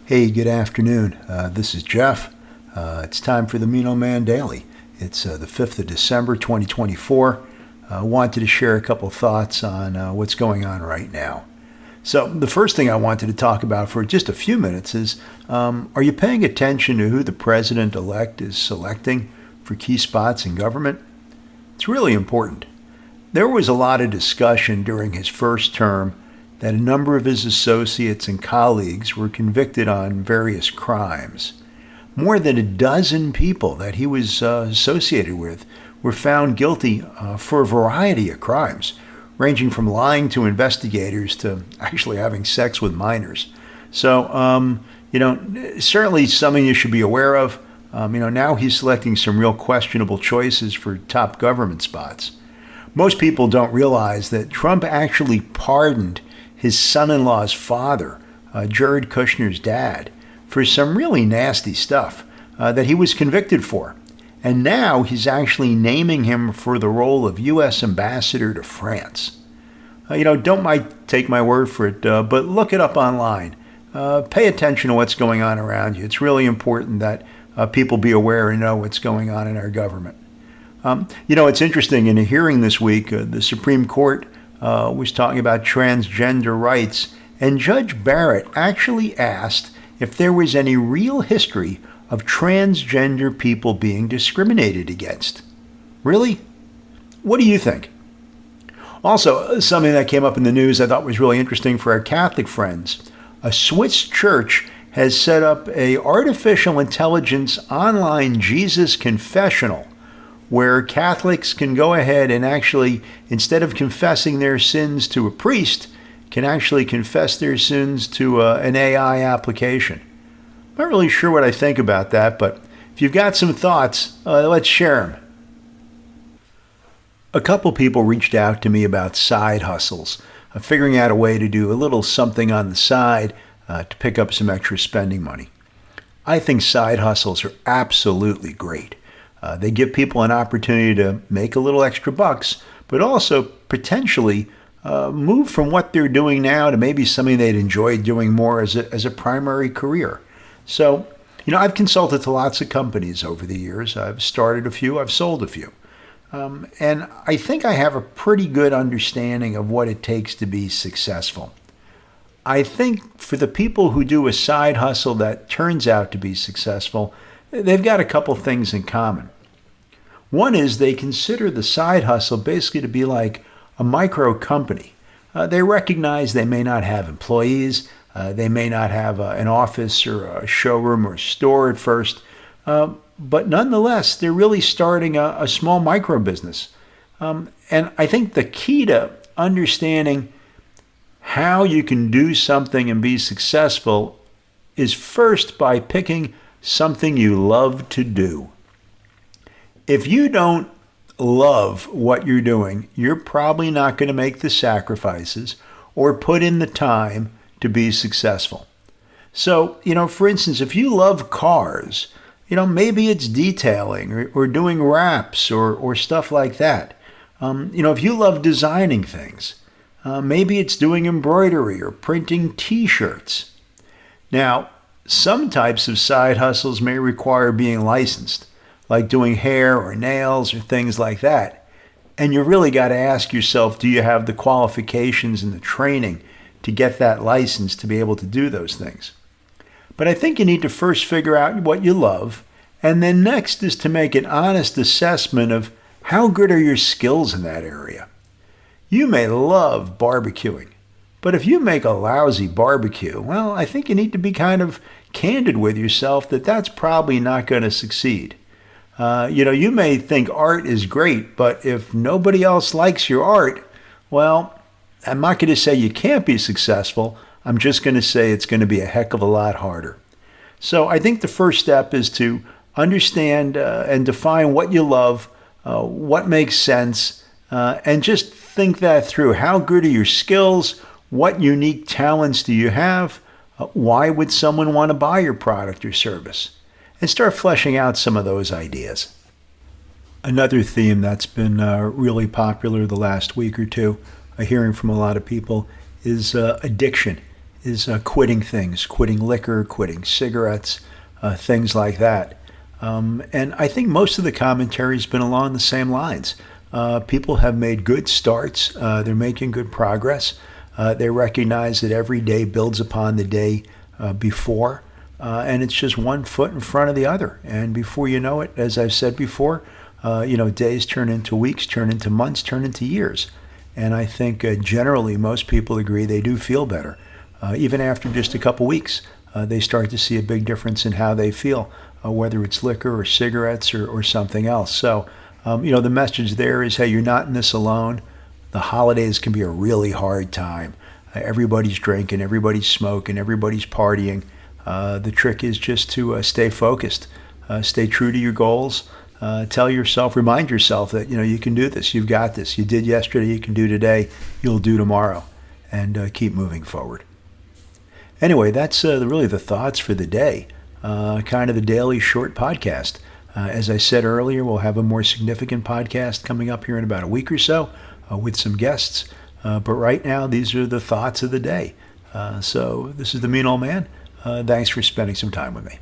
Hey, good afternoon. This is Jeff. It's time for the Mean Old Man Daily. It's the 5th of December, 2024. I wanted to share a couple thoughts on what's going on right now. So the first thing I wanted to talk about for just a few minutes is, are you paying attention to who the president-elect is selecting for key spots in government? It's really important. There was a lot of discussion during his first term that a number of his associates and colleagues were convicted on various crimes. More than a dozen people that he was associated with were found guilty for a variety of crimes, ranging from lying to investigators to actually having sex with minors. So, certainly something you should be aware of. Now he's selecting some real questionable choices for top government spots. Most people don't realize that Trump actually pardoned his son-in-law's father, Jared Kushner's dad, for some really nasty stuff that he was convicted for. And now he's actually naming him for the role of U.S. ambassador to France. Don't take my word for it, but look it up online. Pay attention to what's going on around you. It's really important that people be aware and know what's going on in our government. It's interesting, in a hearing this week, the Supreme Court was talking about transgender rights, and Judge Barrett actually asked if there was any real history of transgender people being discriminated against. Really? What do you think? Also, something that came up in the news I thought was really interesting for our Catholic friends. A Swiss church has set up a artificial intelligence online Jesus confessional, where Catholics can go ahead and actually, instead of confessing their sins to a priest, can actually confess their sins to an AI application. I'm not really sure what I think about that, but if you've got some thoughts, let's share them. A couple people reached out to me about side hustles, figuring out a way to do a little something on the side to pick up some extra spending money. I think side hustles are absolutely great. They give people an opportunity to make a little extra bucks, but also potentially move from what they're doing now to maybe something they'd enjoy doing more as a primary career. So, I've consulted to lots of companies over the years. I've started a few, I've sold a few. And I think I have a pretty good understanding of what it takes to be successful. I think for the people who do a side hustle that turns out to be successful, they've got a couple things in common. One is they consider the side hustle basically to be like a micro company. They recognize they may not have employees, they may not have an office or a showroom or store at first, but nonetheless, they're really starting a small micro business. And I think the key to understanding how you can do something and be successful is first by picking something you love to do. If you don't love what you're doing, you're probably not going to make the sacrifices or put in the time to be successful. So, for instance, if you love cars, maybe it's detailing or doing wraps or stuff like that. If you love designing things, maybe it's doing embroidery or printing t-shirts. Now, some types of side hustles may require being licensed, like doing hair or nails or things like that. And you really got to ask yourself, do you have the qualifications and the training to get that license to be able to do those things? But I think you need to first figure out what you love, and then next is to make an honest assessment of how good are your skills in that area. You may love barbecuing, but if you make a lousy barbecue, well, I think you need to be kind of candid with yourself that that's probably not going to succeed. You may think art is great, but if nobody else likes your art, well, I'm not going to say you can't be successful. I'm just going to say it's going to be a heck of a lot harder. So I think the first step is to understand and define what you love, what makes sense, and just think that through. How good are your skills? What unique talents do you have? Why would someone want to buy your product or service? And start fleshing out some of those ideas. Another theme that's been really popular the last week or two, hearing from a lot of people, is addiction. is quitting things, quitting liquor, quitting cigarettes, things like that. And I think most of the commentary has been along the same lines. People have made good starts. They're making good progress. They recognize that every day builds upon the day before, and it's just one foot in front of the other. And before you know it, as I've said before, days turn into weeks, turn into months, turn into years. And I think generally most people agree they do feel better. Even after just a couple weeks, they start to see a big difference in how they feel, whether it's liquor or cigarettes or something else. So, the message there is, hey, you're not in this alone. The holidays can be a really hard time. Everybody's drinking, everybody's smoking, everybody's partying. The trick is just to stay focused, stay true to your goals. Remind yourself that you can do this. You've got this. You did yesterday. You can do today. You'll do tomorrow, and keep moving forward. Anyway, that's really the thoughts for the day. Kind of the daily short podcast. As I said earlier, we'll have a more significant podcast coming up here in about a week or so with some guests. But right now, these are the thoughts of the day. So this is the Mean Old Man. Thanks for spending some time with me.